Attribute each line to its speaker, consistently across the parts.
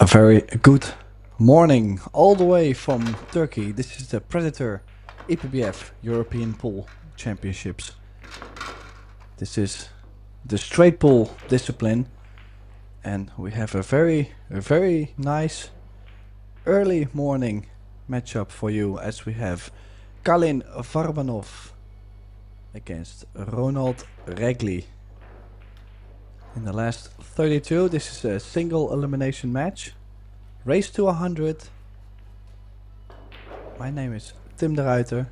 Speaker 1: A very good morning all the way from Turkey. This is the Predator EPBF European Pool Championships. This is the straight pool discipline, and we have a very nice early morning matchup for you, as we have Kalin Varbanov against Ronald Regli. In the last 32, this is a single elimination match. Race to 100. My name is Tim de Ruiter,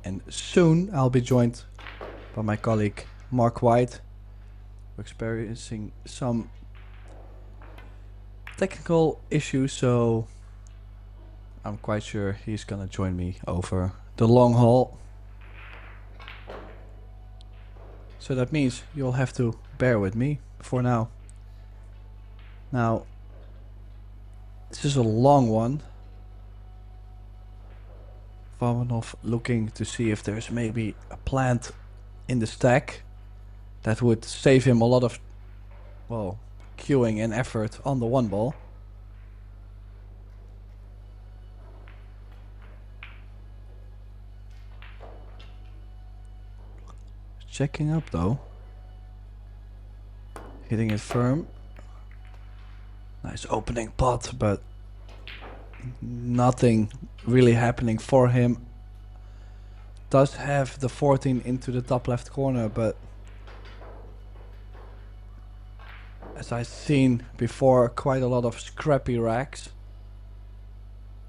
Speaker 1: and soon I'll be joined by my colleague Mark White. We're experiencing some technical issues, so I'm quite sure he's gonna join me over the long haul. So that means you'll have to bear with me for now. Now, this is a long one. Varbanov looking to see if there's maybe a plant in the stack that would save him a lot of, well, queuing and effort on the one ball. Checking up though. Hitting it firm. Nice opening pot, but nothing really happening for him. Does have the 14 into the top left corner, but as I've seen before, quite a lot of scrappy racks.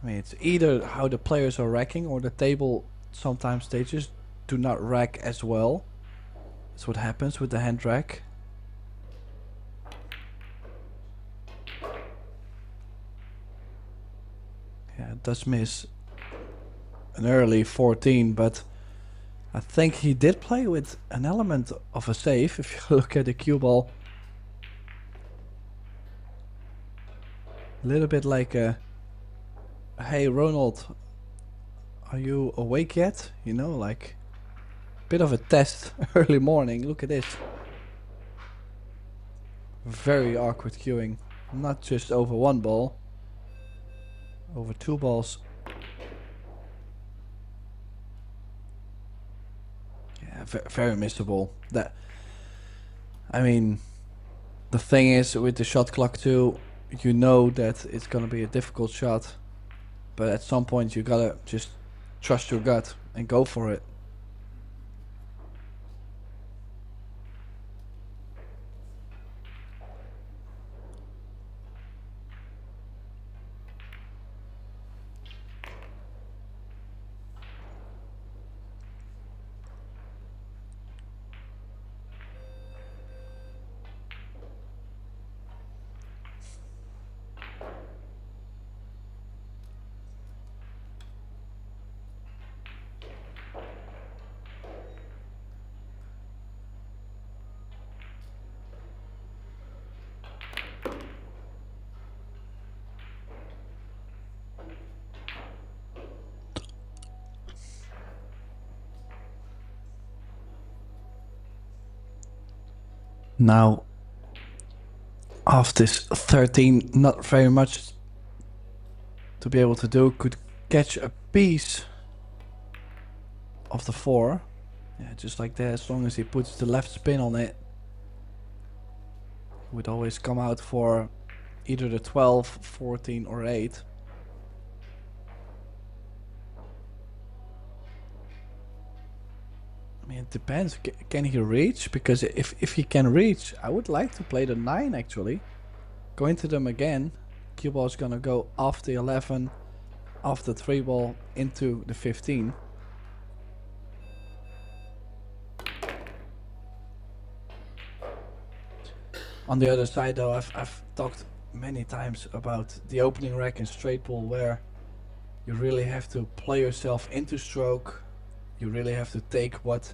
Speaker 1: I mean, it's either how the players are racking, or the table sometimes they just do not rack as well. That's what happens with the hand rack. Yeah, it does miss an early 14, but I think he did play with an element of a save. If you look at the cue ball, a little bit like a, hey Ronald, are you awake yet? You know, like a bit of a test early morning. Look at this. Very awkward queuing, not just over one ball. Over two balls. Yeah, very missable. That, I mean, the thing is with the shot clock too, you know that it's gonna be a difficult shot, but at some point you gotta just trust your gut and go for it. Now, after this 13, not very much to be able to do. Could catch a piece of the 4. Yeah, just like that, as long as he puts the left spin on it. He would always come out for either the 12, 14 or 8. I mean, it depends. Can he reach? Because if he can reach, I would like to play the 9 actually. Go into them again. Cue ball is gonna go off the 11, off the 3 ball into the 15. On the other side though, I've talked many times about the opening rack in straight pool, where you really have to play yourself into stroke. You really have to take what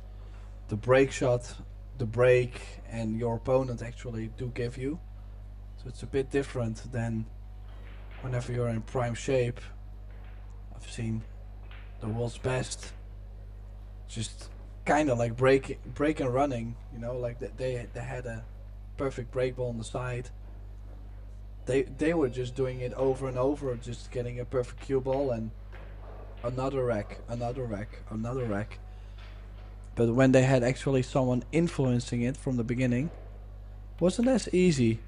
Speaker 1: the break shot, the break, and your opponent actually do give you. So it's a bit different than whenever you're in prime shape. I've seen the world's best just kind of like break and running, you know, like they had a perfect break ball on the side. they were just doing it over and over, just getting a perfect cue ball and another rack, another rack, another rack. But when they had actually someone influencing it from the beginning, wasn't as easy.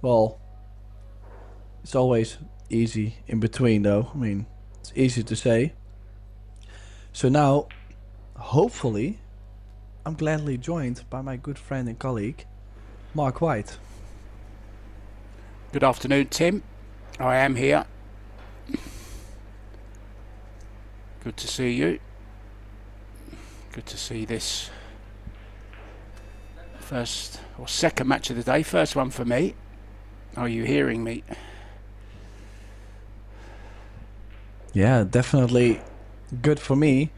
Speaker 1: Well, it's always easy in between though. I mean, it's easy to say. So now, hopefully, I'm gladly joined by my good friend and colleague, Mark White.
Speaker 2: Good afternoon, Tim. I am here. Good to see you. Good to see this first or second match of the day. First one for me. Are you hearing me?
Speaker 1: Yeah, definitely good for me.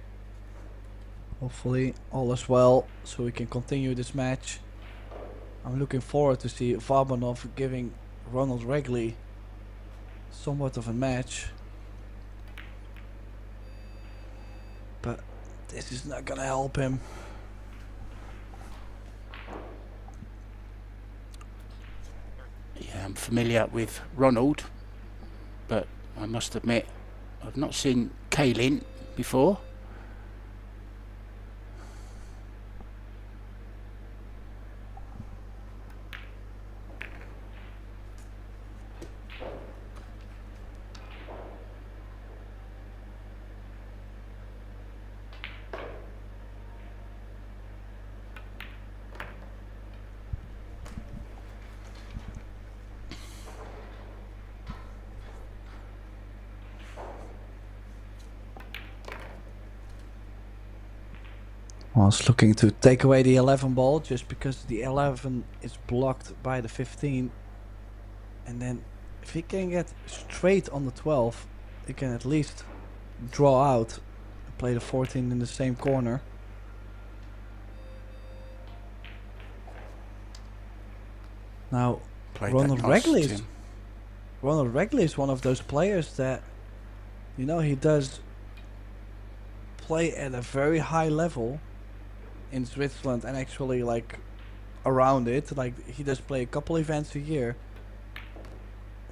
Speaker 1: Hopefully all is well, so we can continue this match. I'm looking forward to see Varbanov giving Ronald Regli somewhat of a match. But this is not gonna help him.
Speaker 2: Yeah, I'm familiar with Ronald, but I must admit I've not seen Kaylin before.
Speaker 1: I was looking to take away the 11 ball just because the 11 is blocked by the 15. And then if he can get straight on the 12, he can at least draw out and play the 14 in the same corner. Now, Ronald Regli is one of those players that, you know, he does play at a very high level in Switzerland and actually like around it. Like he does play a couple events a year.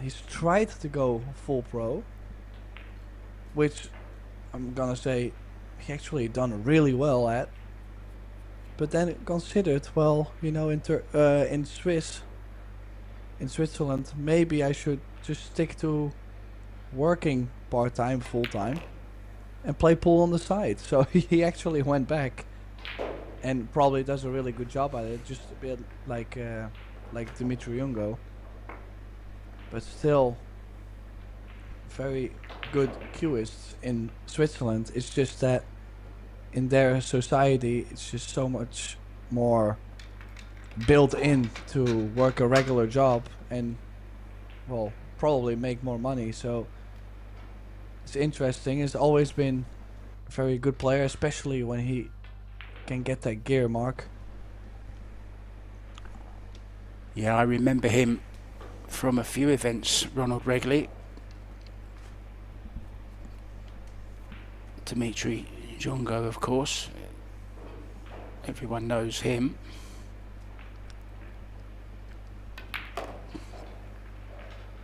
Speaker 1: He's tried to go full pro, which I'm gonna say he actually done really well at. But then considered, well, you know, in Switzerland, maybe I should just stick to working part-time, full-time, and play pool on the side. So he actually went back, and probably does a really good job at it. Just a bit like Dimitri Ungo, but still very good cueists in Switzerland. It's just that in their society, it's just so much more built in to work a regular job and, well, probably make more money. So it's interesting. He's always been a very good player, especially when he can get that gear, Mark.
Speaker 2: Yeah, I remember him from a few events, Ronald Regli. Dimitri Jongo, of course. Everyone knows him.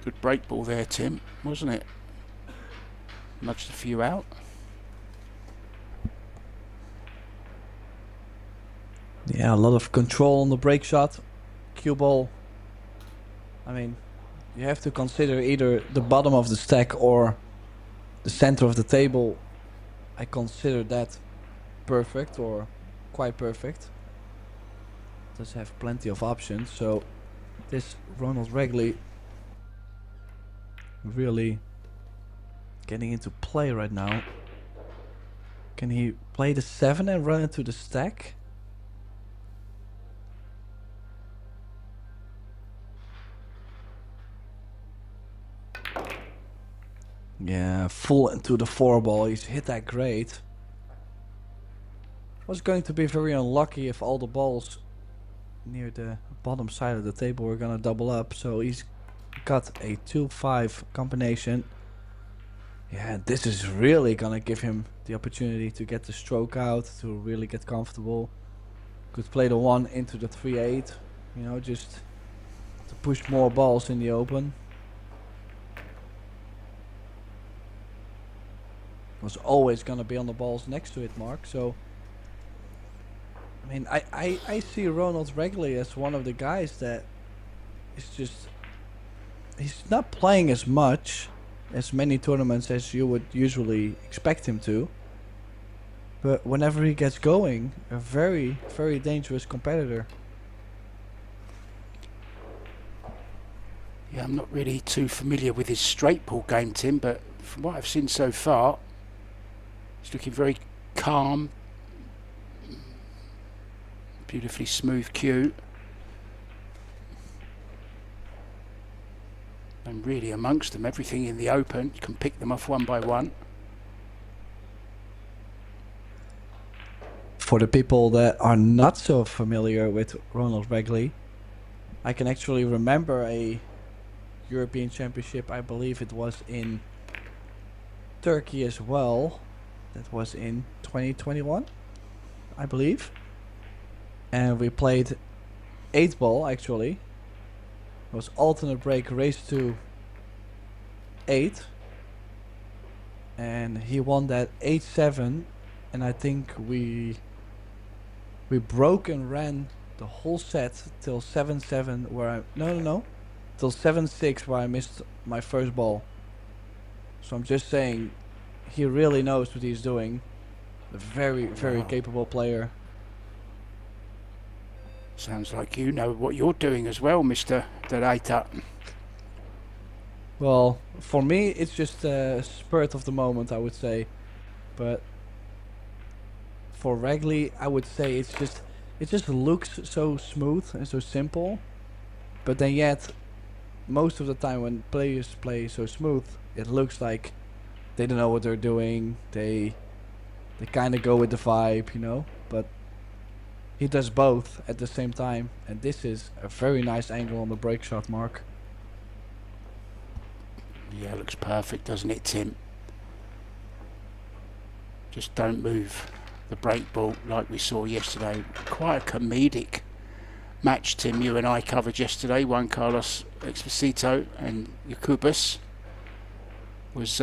Speaker 2: Good break ball there, Tim, wasn't it? Nudged a few out.
Speaker 1: Yeah, a lot of control on the break shot. Cue ball. I mean, you have to consider either the bottom of the stack or the center of the table. I consider that perfect or quite perfect. Does have plenty of options. So this Ronald Regli really getting into play right now. Can he play the 7 and run into the stack? Yeah, full into the 4 ball. He's hit that great. Was going to be very unlucky if all the balls near the bottom side of the table were gonna double up. So he's got a 2-5 combination. Yeah, this is really gonna give him the opportunity to get the stroke out, to really get comfortable. Could play the 1 into the 3-8. You know, just to push more balls in the open. Was always gonna be on the balls next to it, Mark. So, I mean, I see Ronald Regli as one of the guys that is just, he's not playing as much as many tournaments as you would usually expect him to. But whenever he gets going, a very, very dangerous competitor.
Speaker 2: Yeah, I'm not really too familiar with his straight ball game, Tim, but from what I've seen so far, he's looking very calm, beautifully smooth cue, and really amongst them, everything in the open, you can pick them off one by one.
Speaker 1: For the people that are not so familiar with Ronald Regli, I can actually remember a European Championship, I believe it was in Turkey as well. That was in 2021, I believe. And we played 8 ball actually. It was alternate break race to 8. And he won that 8-7. And I think we broke and ran the whole set till 7-7 where I till 7-6 where I missed my first ball. So I'm just saying, he really knows what he's doing. A very, very capable player.
Speaker 2: Sounds like you know what you're doing as well, Mr. Deraita.
Speaker 1: Well, for me, it's just a spurt of the moment, I would say. But for Regli, I would say it just looks so smooth and so simple. But then yet, most of the time when players play so smooth, it looks like they don't know what they're doing. They kind of go with the vibe, you know. But he does both at the same time, and this is a very nice angle on the break shot, Mark.
Speaker 2: Yeah, it looks perfect, doesn't it, Tim? Just don't move the break ball like we saw yesterday. Quite a comedic match, Tim, you and I covered yesterday. Juan Carlos Exposito and Jakubas was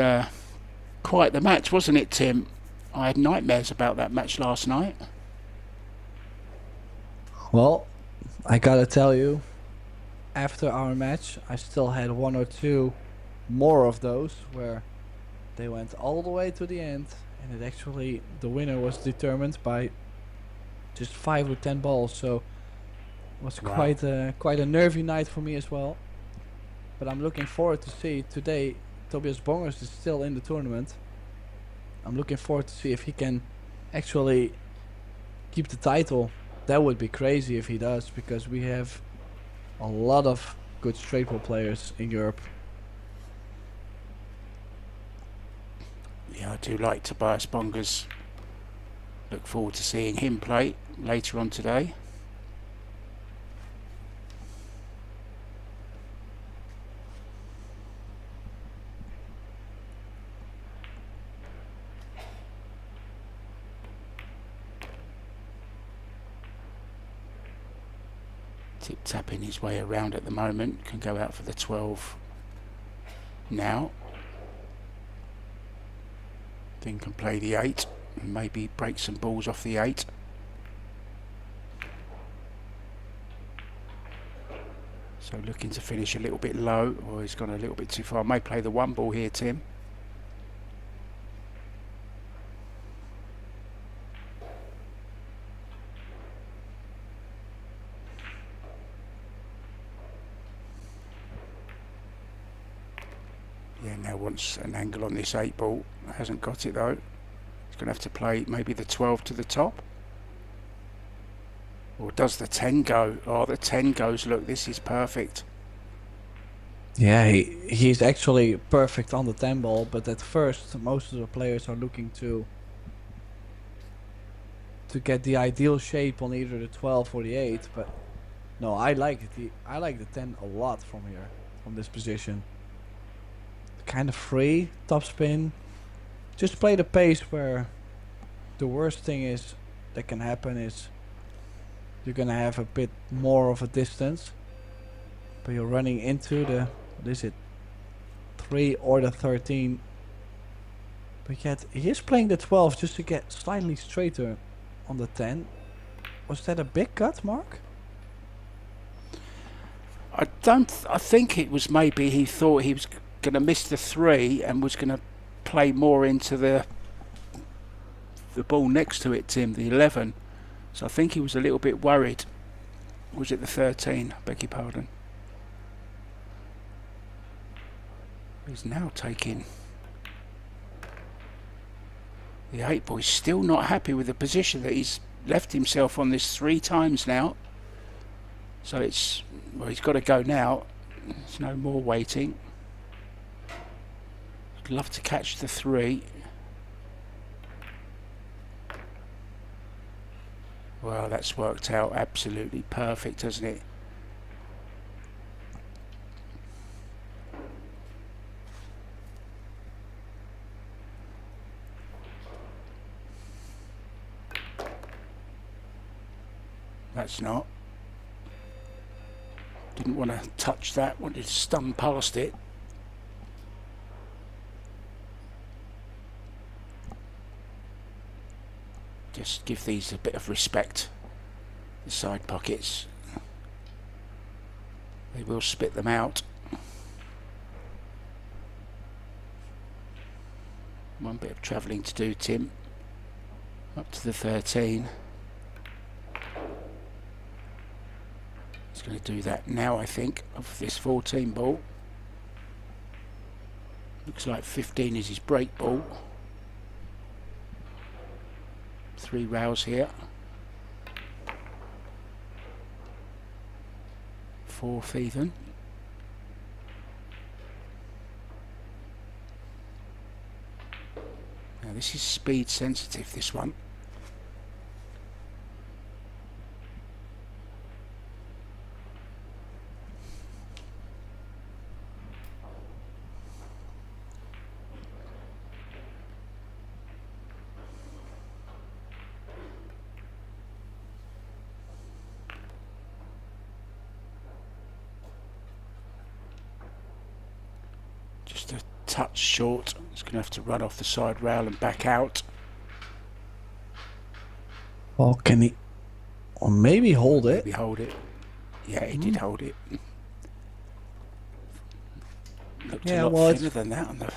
Speaker 2: quite the match, wasn't it, Tim? I had nightmares about that match last night.
Speaker 1: Well, I gotta tell you, after our match, I still had 1 or 2 more of those where they went all the way to the end, and it actually, the winner was determined by just 5 or 10 balls. So it was quite a nervy night for me as well. But I'm looking forward to see today. Tobias Bongers is still in the tournament. I'm looking forward to see if he can actually keep the title. That would be crazy if he does, because we have a lot of good straight ball players in Europe.
Speaker 2: Yeah, I do like Tobias Bongers. Look forward to seeing him play later on today. Tip-tapping his way around at the moment. Can go out for the 12 now. Then can play the 8 and maybe break some balls off the 8. So looking to finish a little bit low, or he's gone a little bit too far. May play the 1 ball here, Tim. Yeah, now wants an angle on this 8 ball. Hasn't got it though. He's going to have to play maybe the 12 to the top. Or does the 10 go? Oh, the 10 goes. Look, this is perfect.
Speaker 1: Yeah, he's actually perfect on the 10 ball, but at first most of the players are looking to get the ideal shape on either the 12 or the 8, but no, I like it. I like the 10 a lot from here, from this position. Kind of free, topspin. Just play the pace where the worst thing is that can happen is you're gonna have a bit more of a distance. But you're running into the, what is it, 3 or the 13. But yet, he is playing the 12 just to get slightly straighter on the 10. Was that a big cut, Mark?
Speaker 2: I think it was maybe he thought he was going to miss the 3 and was going to play more into the ball next to it, Tim, the 11. So I think he was a little bit worried. Was it the 13? I beg your pardon. He's now taking the 8 ball. He's still not happy with the position that he's left himself on this 3 times now. So it's, well, he's got to go now. There's no more waiting. I'd love to catch the 3. Well, that's worked out absolutely perfect, hasn't it? That's not. Didn't want to touch that, wanted to stun past it. Just give these a bit of respect. The side pockets. They will spit them out. One bit of travelling to do, Tim. Up to the 13. He's going to do that now, I think, of this 14 ball. Looks like 15 is his break ball. 3 rails here. 4th even. Now this is speed sensitive, this one. Just a touch short. It's going to have to run off the side rail and back out.
Speaker 1: Well, can he, or maybe hold it?
Speaker 2: Maybe hold it. Yeah, he did hold it. Looked a lot thinner than that on the...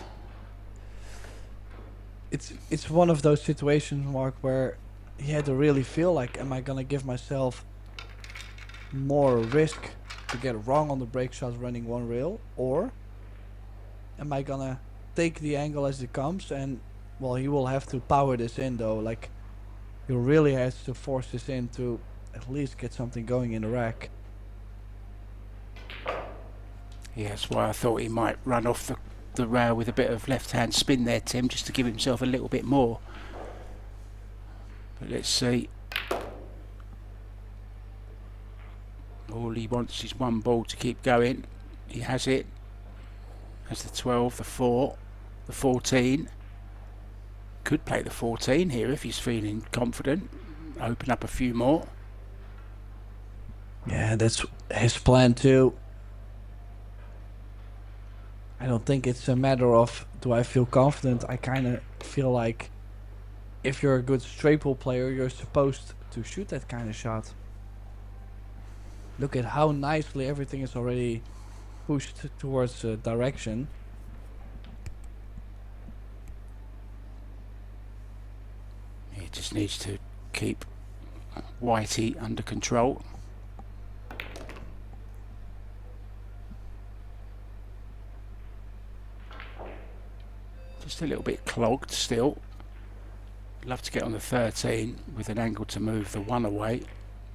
Speaker 1: It's one of those situations, Mark, where he had to really feel like, am I gonna give myself more risk to get wrong on the break shot running 1 rail, or am I gonna take the angle as it comes? And well, he will have to power this in though. Like, he really has to force this in to at least get something going in the rack.
Speaker 2: Yeah, that's why I thought he might run off the rail with a bit of left-hand spin there, Tim, just to give himself a little bit more. But let's see. All he wants is 1 ball to keep going. He has it. Has the 12, the 4, the 14. Could play the 14 here if he's feeling confident. Open up a few more.
Speaker 1: Yeah, that's his plan too. I don't think it's a matter of, do I feel confident? I kind of feel like if you're a good straight ball player, you're supposed to shoot that kind of shot. Look at how nicely everything is already pushed towards direction.
Speaker 2: He just needs to keep Whitey under control. Just a little bit clogged still. Love to get on the 13 with an angle to move the 1 away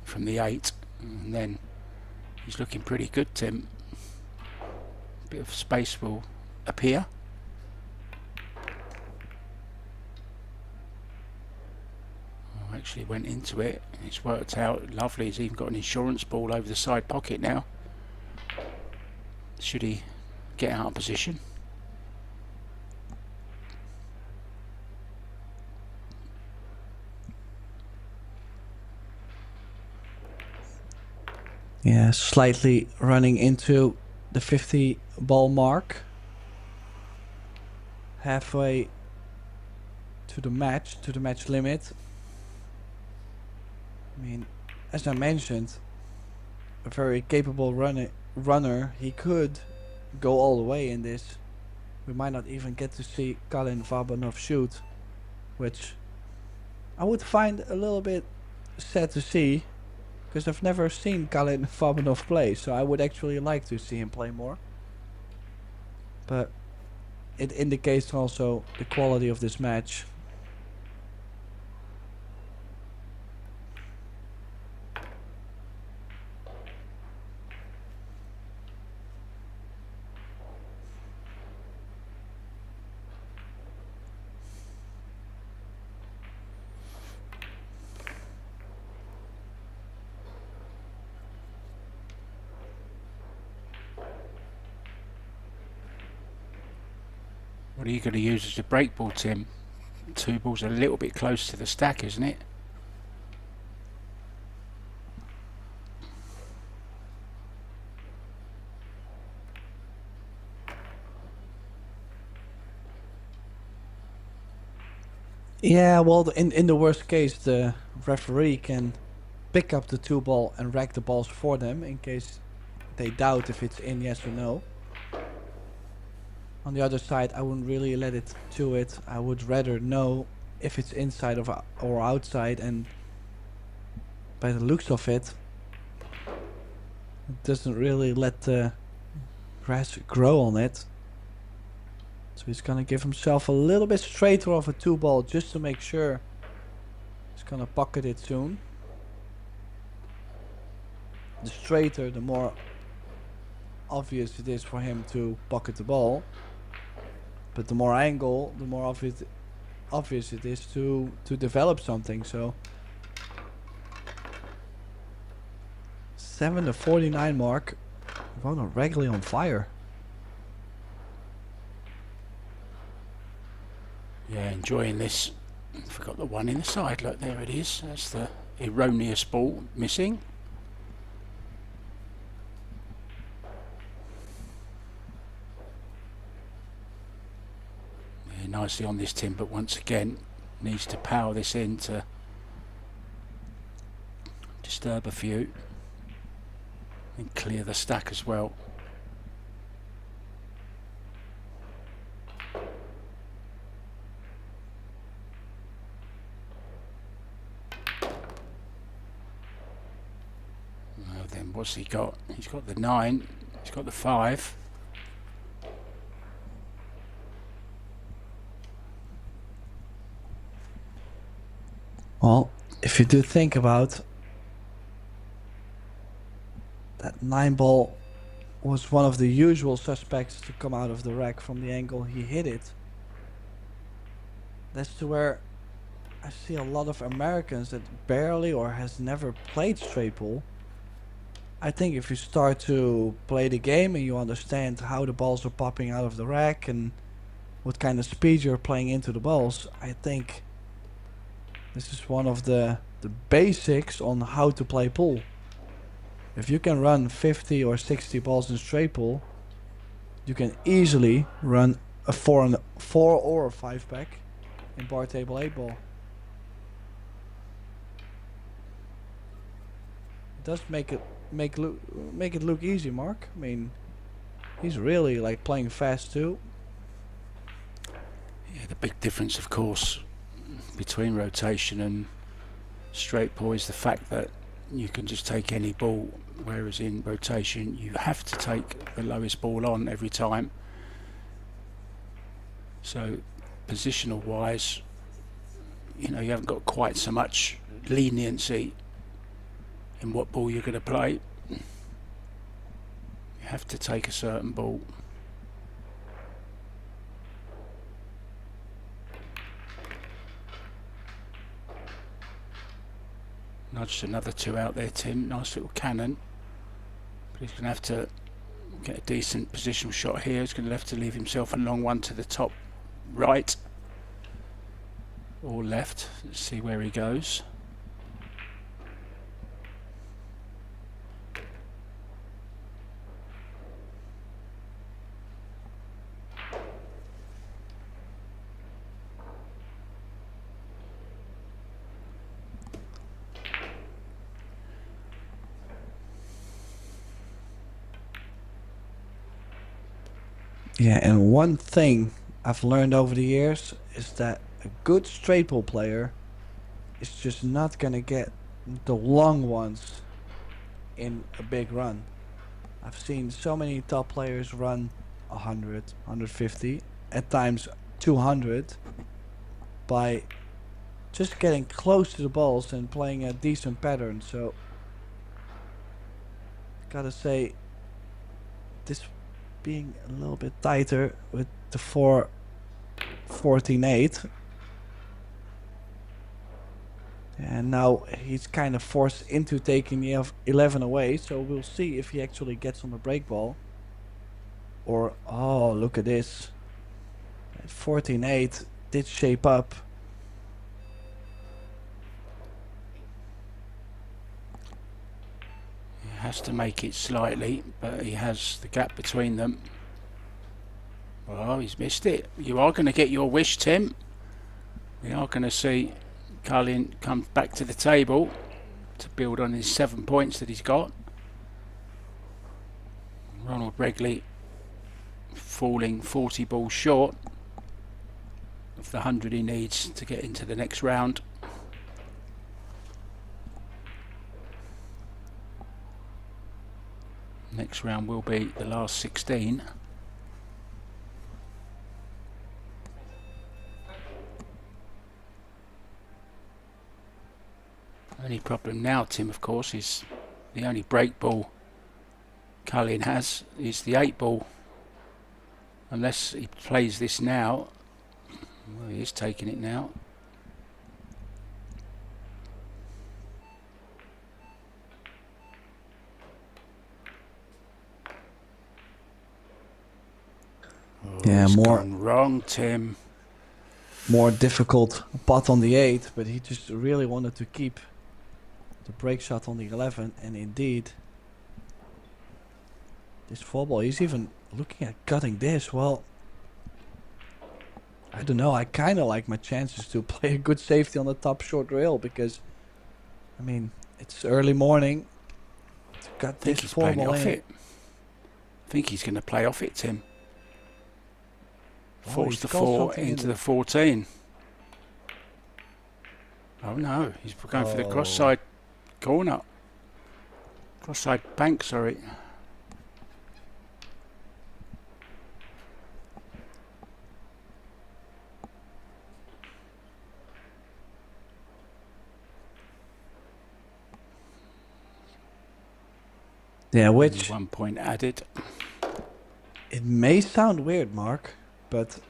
Speaker 2: from the 8, and then he's looking pretty good, Tim. A bit of space will appear. Oh, actually went into it. It's worked out lovely. He's even got an insurance ball over the side pocket now. Should he get out of position?
Speaker 1: Yeah, slightly running into the 50 ball mark. Halfway to the match limit. I mean, as I mentioned, a very capable runner. He could go all the way in this. We might not even get to see Colin Varbanov shoot, which I would find a little bit sad to see, because I've never seen Colin Varbanov play, so I would actually like to see him play more. But it indicates also the quality of this match.
Speaker 2: What are you going to use as a break ball, Tim? 2 balls a little bit close to the stack, isn't it?
Speaker 1: Yeah, well, in the worst case, the referee can pick up the 2 ball and rack the balls for them in case they doubt if it's in, yes or no. On the other side, I wouldn't really let it to it. I would rather know if it's inside of or outside, and by the looks of it, it doesn't really let the grass grow on it. So he's gonna give himself a little bit straighter of a 2 ball just to make sure he's gonna pocket it soon. The straighter, the more obvious it is for him to pocket the ball. But the more angle, the more obvious it is to develop something. So 7:49 mark. Ronald Regli on fire.
Speaker 2: Yeah, enjoying this. Forgot the one in the side. Look, there it is. That's the erroneous ball missing. Yeah, nicely on this, Tim, but once again needs to power this in to disturb a few and clear the stack as well. Well, then what's he got? He's got the 9, he's got the 5.
Speaker 1: Well, if you do think about that 9 ball was one of the usual suspects to come out of the rack from the angle he hit it. That's to where I see a lot of Americans that barely or has never played straight pool. I think if you start to play the game and you understand how the balls are popping out of the rack and what kind of speed you're playing into the balls, I think this is one of the basics on how to play pool. If you can run 50 or 60 balls in straight pool, you can easily run a 4 or a 5 pack in bar table 8 ball. It does make it look easy, Mark. I mean, he's really like playing fast too.
Speaker 2: Yeah, the big difference, of course, between rotation and straight pool is the fact that you can just take any ball, whereas in rotation you have to take the lowest ball on every time. So positional wise, you know, you haven't got quite so much leniency in what ball you're going to play. You have to take a certain ball. Nudged another 2 out there, Tim. Nice little cannon. But he's going to have to get a decent positional shot here. He's going to have to leave himself a long one to the top right or left. Let's see where he goes.
Speaker 1: Yeah, and one thing I've learned over the years is that a good straight ball player is just not gonna get the long ones in a big run. I've seen so many top players run 100, 150, at times 200 by just getting close to the balls and playing a decent pattern. So, gotta say, this being a little bit tighter with the 4-14-8. And now he's kind of forced into taking the 11 away. So we'll see if he actually gets on the break ball. Or, oh, look at this. 14-8 did shape up.
Speaker 2: He has to make it slightly, but he has the gap between them. Oh, he's missed it. You are going to get your wish, Tim. We are going to see Carlin come back to the table to build on his 7 points that he's got. Ronald Regli falling 40 balls short of the 100 he needs to get into the next round. Next round will be the last 16. Only problem now, Tim, of course, is the only break ball Carlin has is the 8 ball. Unless he plays this now. Well, he is taking it now. Oh,
Speaker 1: Yeah,
Speaker 2: it's
Speaker 1: more
Speaker 2: gone wrong, Tim.
Speaker 1: More difficult pot on the 8, but he just really wanted to keep the break shot on the 11, and indeed, this 4 ball, he's even looking at cutting this. Well, I don't know, I kind of like my chances to play a good safety on the top short rail, because, I mean, it's early morning to cut this 4 ball in.
Speaker 2: I think he's going to play off it, Tim. Force the 4 into the 14. Oh no, he's going for the cross-side corner. Cross-side bank, sorry.
Speaker 1: Yeah, which...
Speaker 2: 1 point added.
Speaker 1: It may sound weird, Mark, but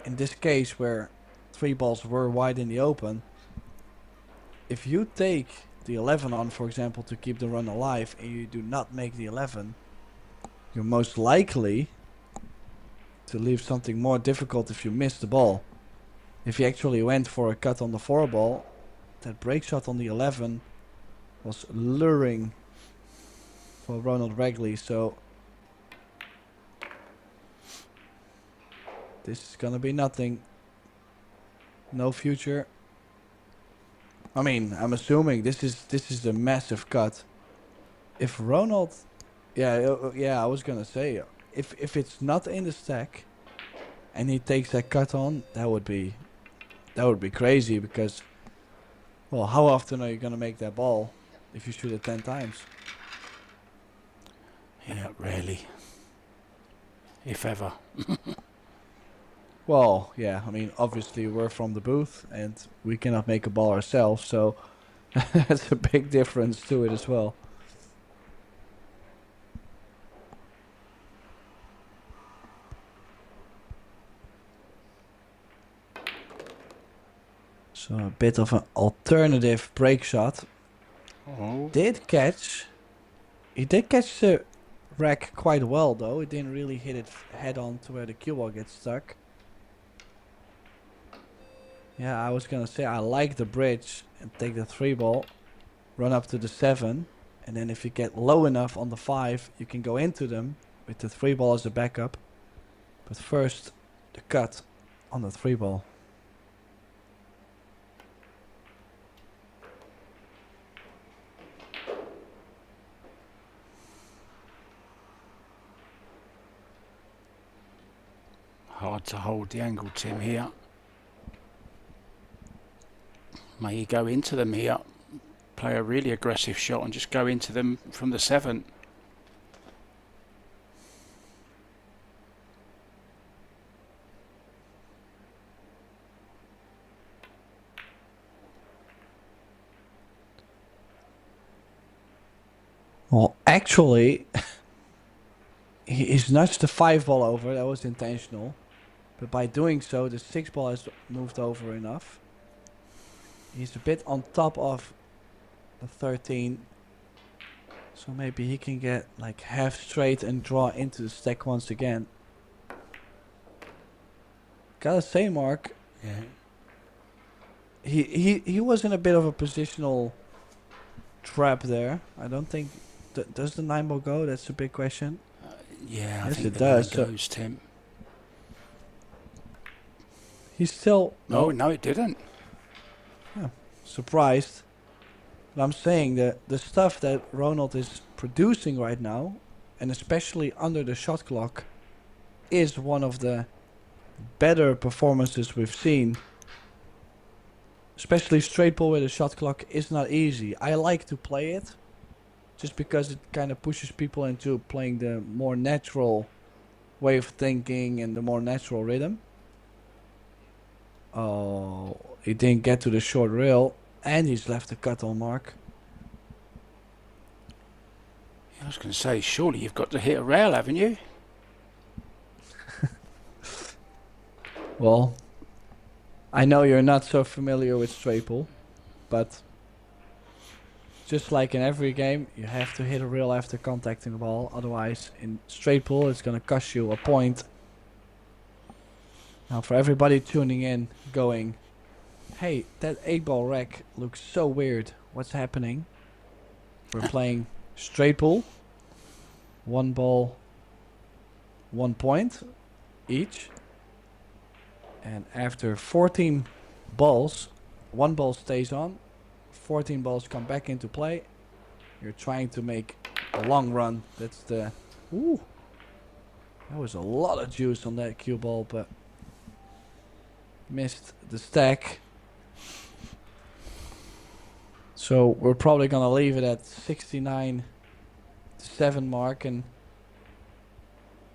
Speaker 1: in this case where 3 balls were wide in the open, if you take the 11 on, for example, to keep the run alive, and you do not make the 11, you're most likely to leave something more difficult if you miss the ball. If you actually went for a cut on the 4 ball, that break shot on the 11 was luring for Ronald Regli, so this is gonna be nothing. No future. I mean, I'm assuming this is a massive cut. If Ronald, yeah, I was gonna say, if it's not in the stack, and he takes that cut on, that would be crazy, because, well, how often are you gonna make that ball if you shoot it 10 times?
Speaker 2: Yeah, rarely. If ever.
Speaker 1: Well, yeah, I mean, obviously we're from the booth and we cannot make a ball ourselves, so that's a big difference to it as well. So a bit of an alternative break shot.
Speaker 2: Oh.
Speaker 1: He did catch the rack quite well, though. He didn't really hit it head on to where the cue ball gets stuck. Yeah, I was gonna say I like the bridge and take the 3 ball, run up to the 7, and then if you get low enough on the 5, you can go into them with the 3 ball as a backup. But first, the cut on the 3 ball.
Speaker 2: Hard to hold the angle, Tim, here. May he go into them here. Play a really aggressive shot and just go into them from the 7.
Speaker 1: Well, actually, he's nudged the 5 ball over. That was intentional. But by doing so, the 6 ball has moved over enough. He's a bit on top of the 13. So maybe he can get like half straight and draw into the stack once again. Gotta say, Mark.
Speaker 2: Yeah.
Speaker 1: He was in a bit of a positional trap there. I don't think... does the 9 ball go? That's a big question.
Speaker 2: Yeah, I
Speaker 1: yes,
Speaker 2: think
Speaker 1: it
Speaker 2: the
Speaker 1: does.
Speaker 2: 9 goes, Tim.
Speaker 1: He's still...
Speaker 2: No, it didn't.
Speaker 1: Yeah, surprised. But I'm saying that the stuff that Ronald is producing right now, and especially under the shot clock, is one of the better performances we've seen. Especially straight ball with a shot clock is not easy. I like to play it, just because it kind of pushes people into playing the more natural way of thinking and the more natural rhythm. Oh, he didn't get to the short rail, and he's left the cut on Mark.
Speaker 2: I was going to say, surely you've got to hit a rail, haven't you?
Speaker 1: Well, I know you're not so familiar with straight ball, but just like in every game, you have to hit a rail after contacting the ball. Otherwise, in straight ball, it's going to cost you a point. Now, for everybody tuning in, going, hey, that 8 ball rack looks so weird. What's happening? We're playing straight ball. 1 ball, 1 point each. And after 14 balls, 1 ball stays on. 14 balls come back into play. You're trying to make a long run. That's the... Ooh. That was a lot of juice on that cue ball, but missed the stack. So we're probably going to leave it at 69-7 mark. And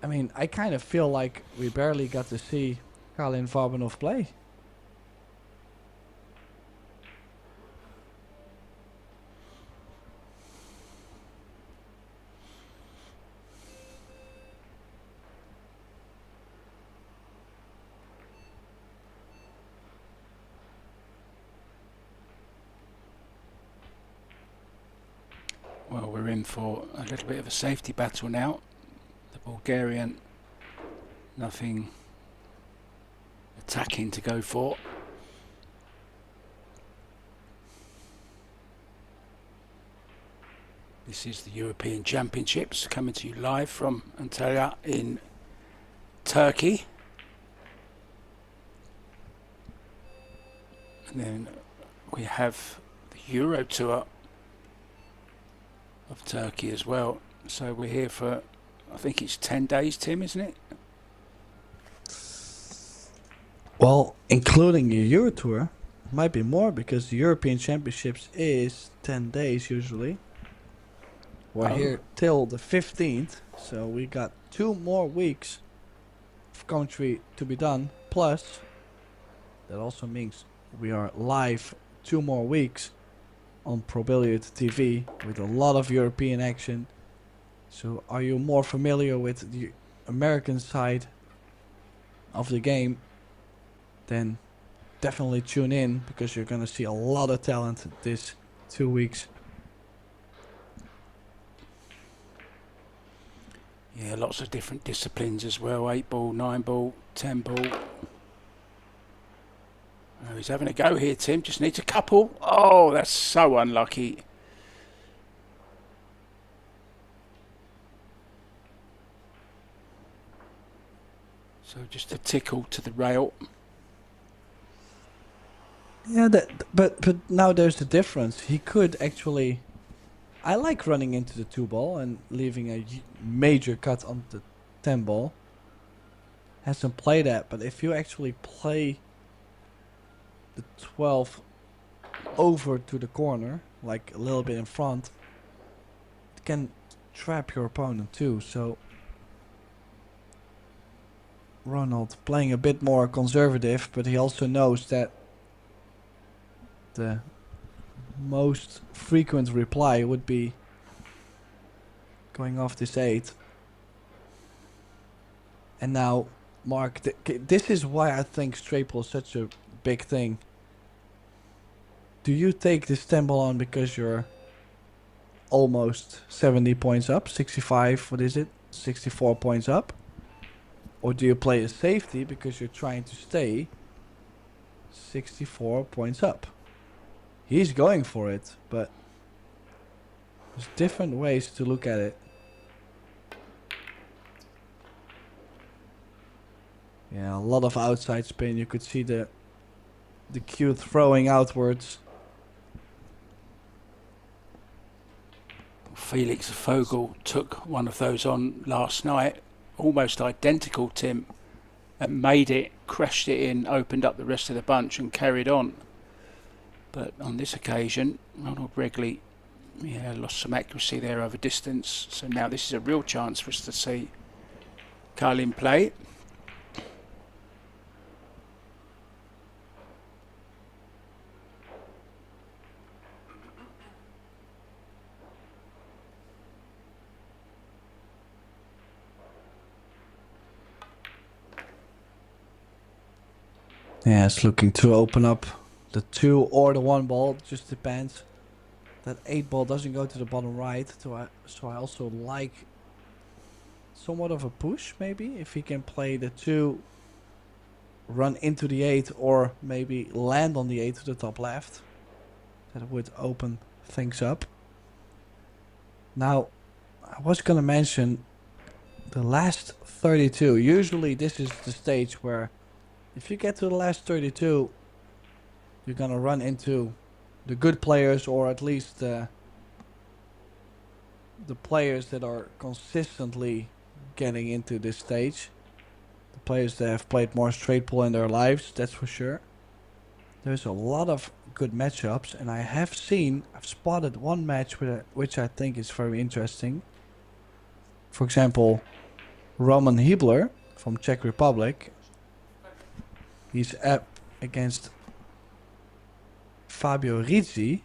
Speaker 1: I mean, I kind of feel like we barely got to see Kalin Varbanov play.
Speaker 2: Well, we're in for a little bit of a safety battle now. The Bulgarian, nothing attacking to go for. This is the European Championships coming to you live from Antalya in Turkey. And then we have the Euro Tour of Turkey as well. So we're here for, I think it's 10 days, Tim, isn't it?
Speaker 1: Well, including the Euro Tour, it might be more because the European Championships is 10 days usually. We're here till the 15th, so we got 2 more weeks of commentary to be done. Plus, that also means we are live 2 more weeks on Pro Billiard TV with a lot of European action. So are you more familiar with the American side of the game, then definitely tune in, because you're going to see a lot of talent this 2 weeks.
Speaker 2: Yeah, lots of different disciplines as well. 8 ball, 9 ball, 10 ball. Oh, he's having a go here, Tim. Just needs a couple. Oh, that's so unlucky. So just a tickle to the rail.
Speaker 1: Yeah, but now there's the difference. He could actually... I like running into the 2 ball and leaving a major cut on the 10 ball. hasn't played that, but if you actually play the 12 over to the corner, like a little bit in front, it can trap your opponent too. So Ronald playing a bit more conservative, but he also knows that the most frequent reply would be going off this 8. And now, Mark, this is why I think straight ball is such a big thing. Do you take this 10 ball on because you're almost 70 points up, 65, what is it, 64 points up? Or do you play a safety because you're trying to stay 64 points up? He's going for it, but there's different ways to look at it. Yeah, a lot of outside spin. You could see the cue throwing outwards.
Speaker 2: Felix Fogel took one of those on last night, almost identical, Tim, and made it, crashed it in, opened up the rest of the bunch and carried on. But on this occasion, Ronald Regli lost some accuracy there over distance. So now this is a real chance for us to see Carlin play.
Speaker 1: Yeah, it's looking to open up the 2 or the 1 ball, just depends. That 8 ball doesn't go to the bottom right, so I also like somewhat of a push maybe. If he can play the 2, run into the 8, or maybe land on the 8 to the top left. That would open things up. Now, I was gonna mention the last 32. Usually this is the stage where if you get to the last 32, you're gonna run into the good players, or at least the players that are consistently getting into this stage. The players that have played more straight pull in their lives, that's for sure. There's a lot of good matchups, and I've spotted one match which I think is very interesting. For example, Roman Hiebler from Czech Republic. He's up against Fabio Rizzi,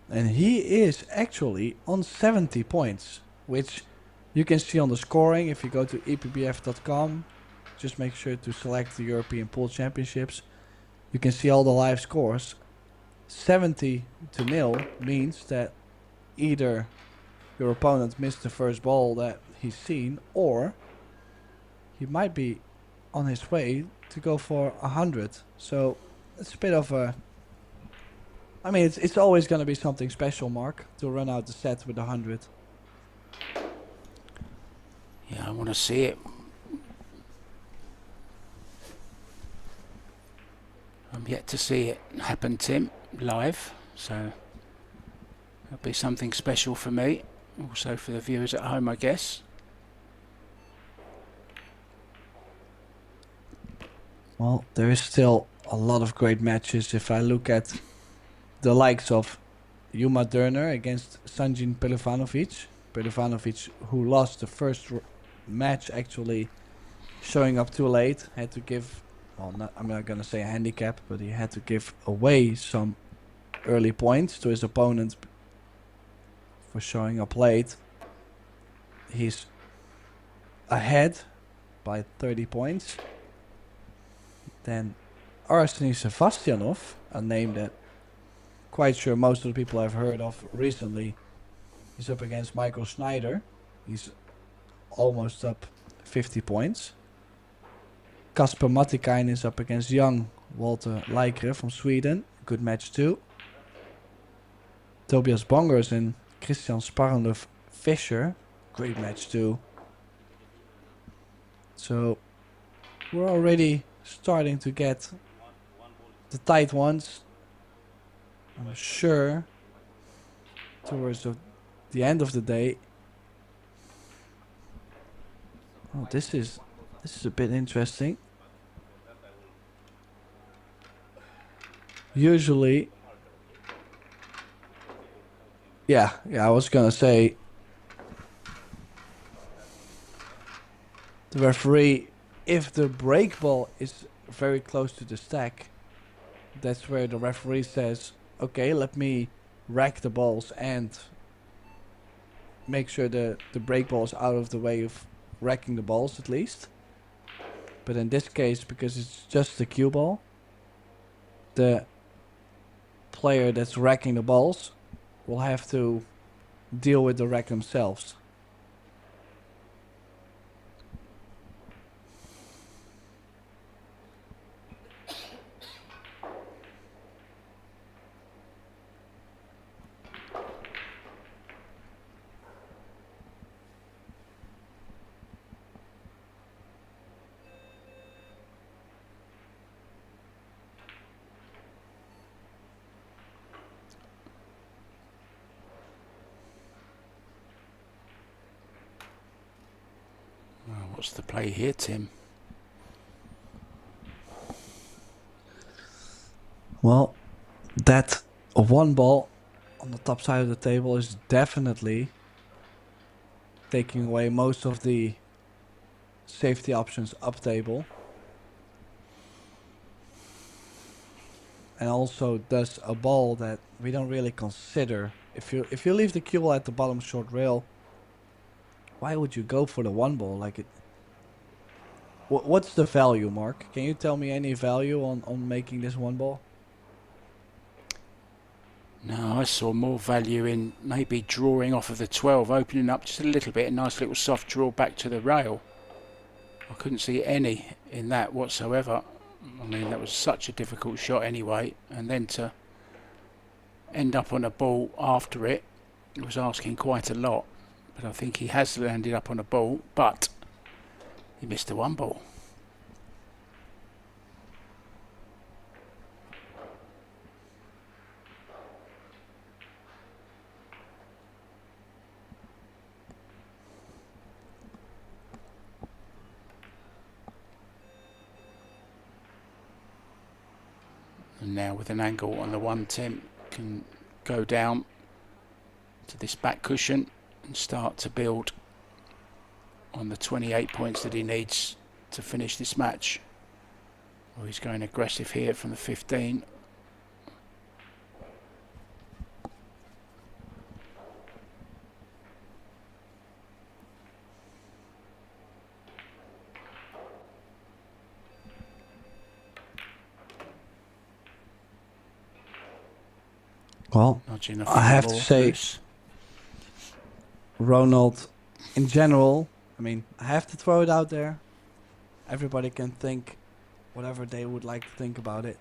Speaker 1: and he is actually on 70 points, which you can see on the scoring if you go to EPBF.com. Just make sure to select the European Pool Championships. You can see all the live scores. 70-0 means that either your opponent missed the first ball that he's seen, or he might be on his way to go for 100. So it's a bit of a... I mean, it's always going to be something special, Mark, to run out the set with 100.
Speaker 2: Yeah, I want to see it. I'm yet to see it happen, Tim, live. So that'll be something special for me. Also for the viewers at home, I guess.
Speaker 1: Well, there is still a lot of great matches. If I look at the likes of Juma Dörner against Sanjin Pelivanovic. Pelivanovic, who lost the first match, actually showing up too late, had to give, well, I'm not going to say a handicap, but he had to give away some early points to his opponent for showing up late. He's ahead by 30 points. Then Arseny Sevastianov, a name that quite sure most of the people have heard of recently. He's up against Michael Schneider. He's almost up 50 points. Kasper Matikainen is up against young Walter Leikre from Sweden. Good match too. Tobias Bongers and Christian Sparrenluf Fischer. Great match too. So we're already starting to get the tight ones. I'm sure towards the end of the day. Oh, this is This is a bit interesting. Usually, yeah, I was gonna say the referee, if the break ball is very close to the stack, that's where the referee says, okay, let me rack the balls and make sure the break ball is out of the way of racking the balls at least. But in this case, because it's just the cue ball, the player that's racking the balls will have to deal with the rack themselves.
Speaker 2: What's the play here, Tim?
Speaker 1: Well, that one ball on the top side of the table is definitely taking away most of the safety options up table. And also does a ball that we don't really consider. If you leave the cue ball at the bottom short rail, why would you go for the one ball? Like it. What's the value, Mark? Can you tell me any value on making this one ball?
Speaker 2: No, I saw more value in maybe drawing off of the 12, opening up just a little bit, a nice little soft draw back to the rail. I couldn't see any in that whatsoever. I mean, that was such a difficult shot anyway, and then to end up on a ball after it was asking quite a lot. But I think he has landed up on a ball, but he missed the one ball. And now with an angle on the 110 can go down to this back cushion and start to build on the 28 points that he needs to finish this match. Well, he's going aggressive here from the 15.
Speaker 1: Well, I have to say, Ronald, in general, I mean, I have to throw it out there. Everybody can think whatever they would like to think about it.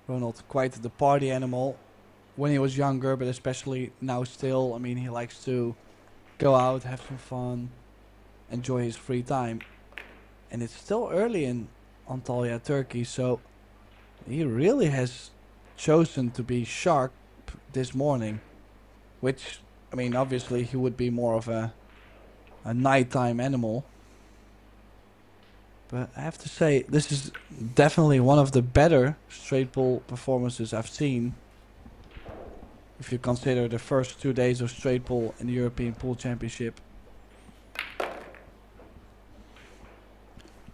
Speaker 1: Ronald, quite the party animal when he was younger, but especially now still. I mean, he likes to go out, have some fun, enjoy his free time. And it's still early in Antalya, Turkey, so he really has chosen to be sharp this morning, which, I mean, obviously he would be more of a nighttime animal. But I have to say, this is definitely one of the better straight pull performances I've seen. If you consider the first 2 days of straight pull in the European Pool Championship.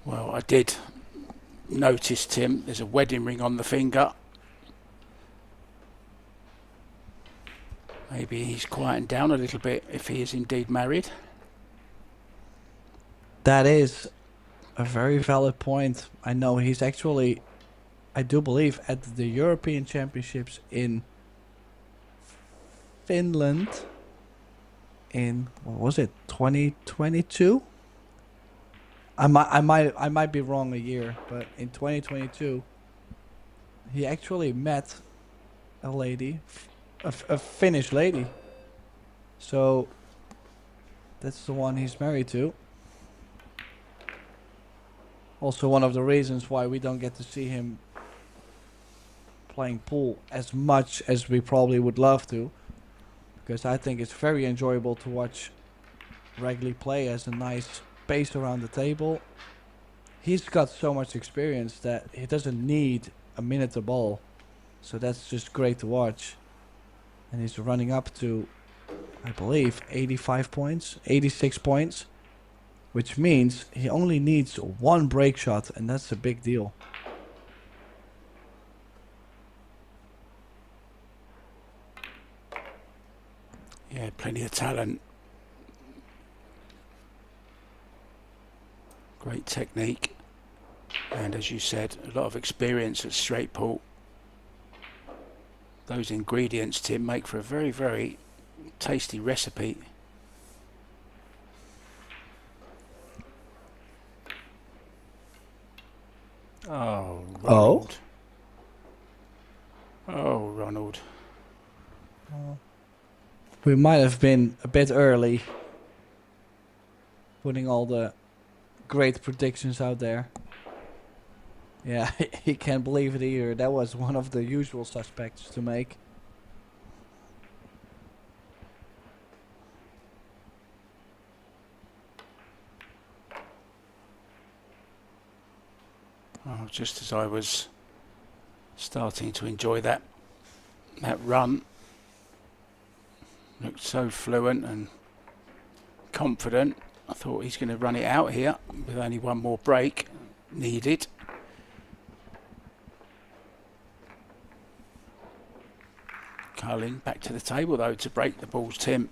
Speaker 2: Well, I did notice, Tim, there's a wedding ring on the finger. Maybe he's quieting down a little bit if he is indeed married.
Speaker 1: That is a very valid point. I know he's actually, I do believe, at the European Championships in Finland in, what was it, 2022? I might be wrong a year, but in 2022 he actually met a lady, a Finnish lady. So that's the one he's married to. Also one of the reasons why we don't get to see him playing pool as much as we probably would love to. Because I think it's very enjoyable to watch Regli play, as a nice pace around the table. he's got so much experience that he doesn't need a minute a ball. So that's just great to watch. And he's running up to, I believe, 85 points, 86 points, which means he only needs one break shot, and that's a big deal.
Speaker 2: Yeah, plenty of talent. Great technique. And as you said, a lot of experience at straight pull. Those ingredients, Tim, make for a very, very tasty recipe. Oh, Ronald. Oh, Ronald.
Speaker 1: We might have been a bit early putting all the great predictions out there. Yeah, he can't believe it either. That was one of the usual suspects to make.
Speaker 2: Oh, just as I was starting to enjoy that run, looked so fluent and confident. I thought he's going to run it out here with only one more break needed. Carlin back to the table though to break the balls, Tim.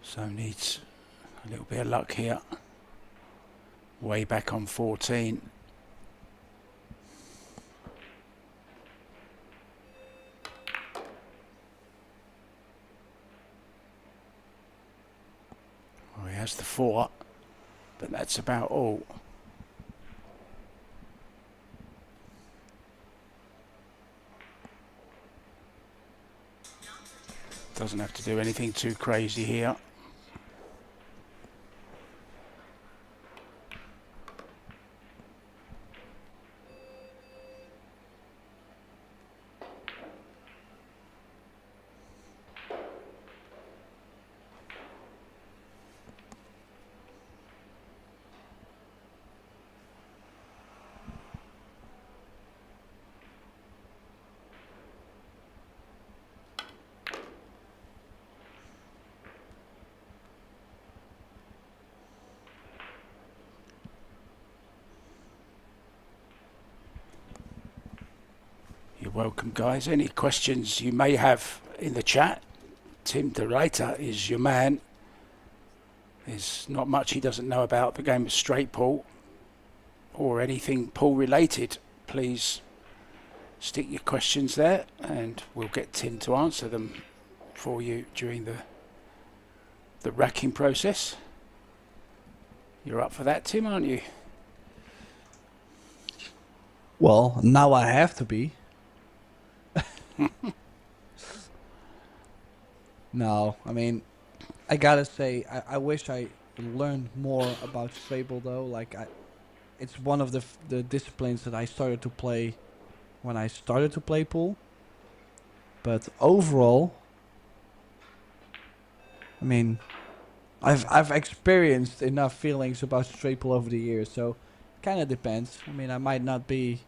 Speaker 2: So needs a little bit of luck here. Way back on 14. Well, he has the 4, but that's about all. Doesn't have to do anything too crazy here. You're welcome, guys. Any questions you may have in the chat, Tim the writer is your man. There's not much he doesn't know about the game of straight pull or anything pull related. Please stick your questions there and we'll get Tim to answer them for you during the racking process. You're up for that, Tim, aren't you?
Speaker 1: Well, now I have to be. No, I mean, I gotta say, I wish I learned more about straight pull though. Like, it's one of the disciplines that I started to play when I started to play pool. But overall, I mean, I've experienced enough feelings about straight pull over the years, so it kind of depends. I mean, I might not be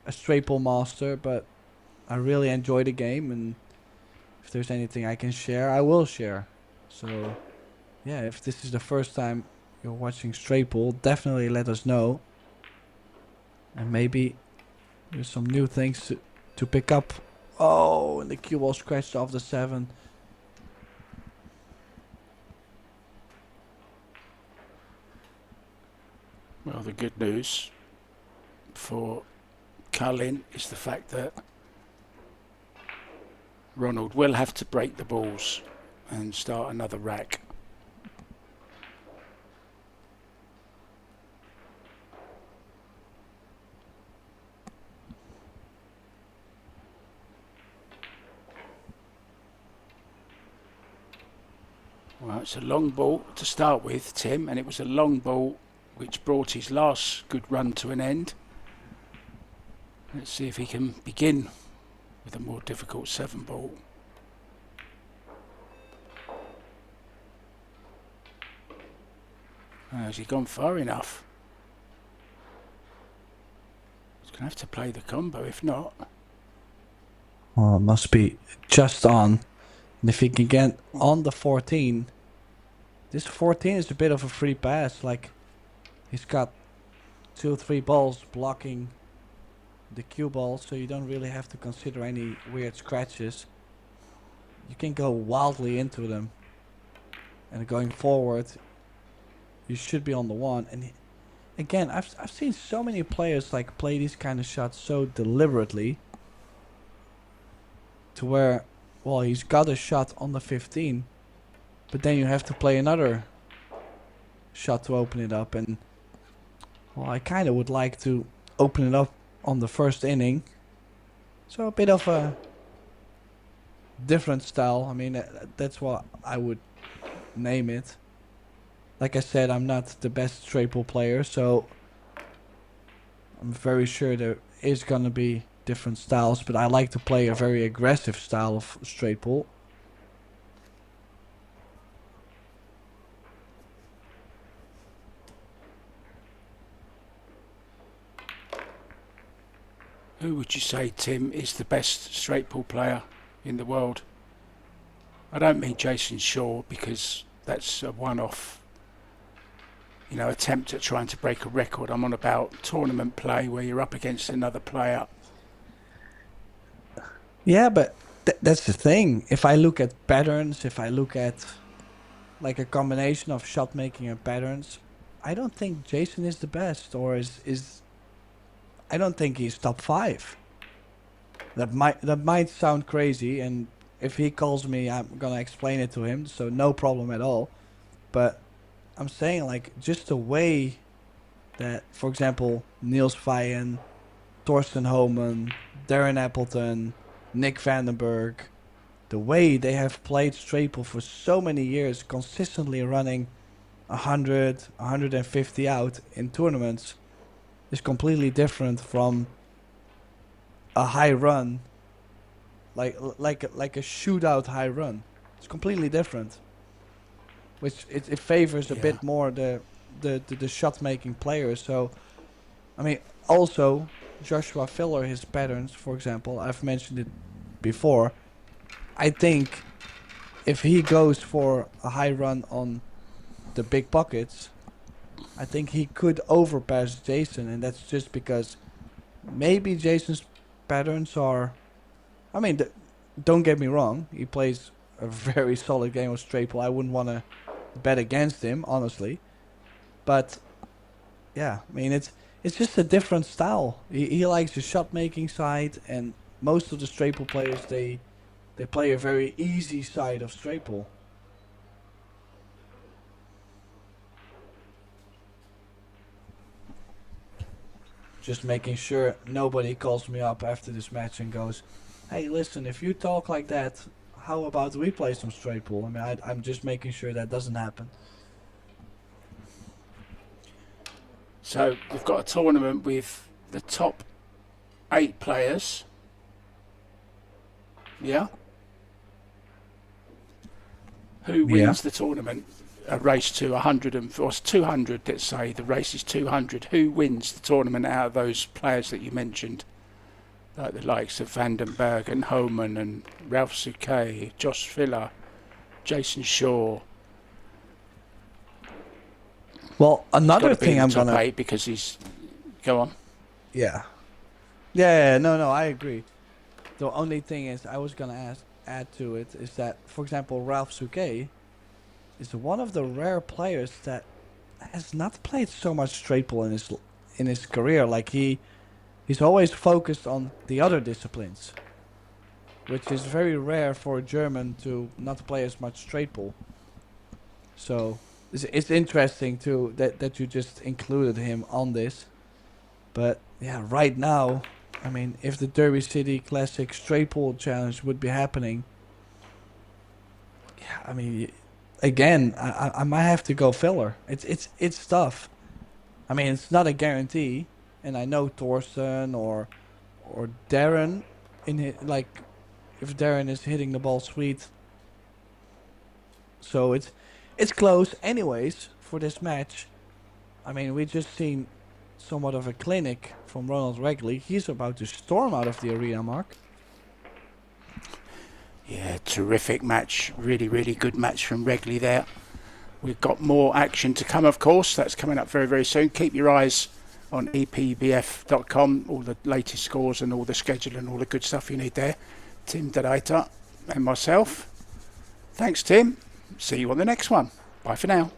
Speaker 1: a straight pull master, but I really enjoy the game, and if there's anything I can share, I will share. So, yeah, if this is the first time you're watching straight pull, definitely let us know. And maybe there's some new things to pick up. Oh, and the cue ball scratched off the 7.
Speaker 2: Well, the good news for Carlin is the fact that Ronald will have to break the balls and start another rack. Well, it's a long ball to start with, Tim, and it was a long ball which brought his last good run to an end. Let's see if he can begin with a more difficult 7 ball. Has he gone far enough? He's going to have to play the combo, if not.
Speaker 1: Well, it must be just on. And if he can get on the 14, this 14 is a bit of a free pass. Like, he's got 2 or 3 balls blocking the cue ball, so you don't really have to consider any weird scratches. You can go wildly into them. And going forward, you should be on the 1. And again, I've seen so many players like play these kind of shots so deliberately, to where, well, he's got a shot on the 15, but then you have to play another shot to open it up. And, well, I kind of would like to open it up on the first inning. So a bit of a different style. I mean, that's what I would name it. Like I said, I'm not the best straight ball player, so I'm very sure there is going to be different styles, but I like to play a very aggressive style of straight ball.
Speaker 2: Who would you say, Tim, is the best straight ball player in the world? I don't mean Jason Shaw, because that's a one-off, attempt at trying to break a record. I'm on about tournament play where you're up against another player.
Speaker 1: Yeah, but that's the thing. If I look at patterns, if I look at like a combination of shot making and patterns, I don't think Jason is the best, or is I don't think he's top 5. That might sound crazy, and if he calls me, I'm gonna explain it to him, so no problem at all. But I'm saying, like, just the way that, for example, Niels Vijen, Thorsten Homan, Darren Appleton, Nick Vandenberg, the way they have played straight ball for so many years, consistently running 100, 150 out in tournaments, is completely different from a high run, like a shootout high run. It's completely different, which it favors a bit more the shot making players. So, I mean, also Joshua Filler, his patterns, for example, I've mentioned it before. I think if he goes for a high run on the big pockets, I think he could overpass Jason, and that's just because maybe Jason's patterns are... I mean, don't get me wrong, he plays a very solid game of straight ball. I wouldn't want to bet against him, honestly. But, yeah, I mean, it's just a different style. He likes the shot-making side, and most of the straight ball players, they play a very easy side of straight ball. Just making sure nobody calls me up after this match and goes, hey, listen, if you talk like that, how about we play some straight ball? I mean, I'm just making sure that doesn't happen.
Speaker 2: So we've got a tournament with the top 8 players. Yeah? Who wins the tournament? A race to 100 or 200, let's say. The race is 200. Who wins the tournament out of those players that you mentioned? Like the likes of Vandenberg and Homan and Ralph Souquet, Josh Filler, Jason Shaw.
Speaker 1: Well, another thing I'm
Speaker 2: gonna top 8 because he's... Go on.
Speaker 1: Yeah, no, I agree. The only thing is, I was gonna add to it is that, for example, Ralph Souquet is one of the rare players that has not played so much straight ball in his career. Like he's always focused on the other disciplines, which is very rare for a German to not play as much straight ball. So it's interesting too that you just included him on this. But yeah, right now, I mean, if the Derby City Classic Straight Ball Challenge would be happening, yeah, I mean, again, I might have to go filler. It's tough. I mean, it's not a guarantee, and I know Thorsten or Darren like if Darren is hitting the ball sweet. So it's close anyways for this match. I mean, we just seen somewhat of a clinic from Ronald Regli. He's about to storm out of the arena, Mark.
Speaker 2: Yeah, terrific match. Really, really good match from Regli there. We've got more action to come, of course. That's coming up very, very soon. Keep your eyes on EPBF.com, all the latest scores and all the schedule and all the good stuff you need there. Tim Dadaita and myself. Thanks, Tim. See you on the next one. Bye for now.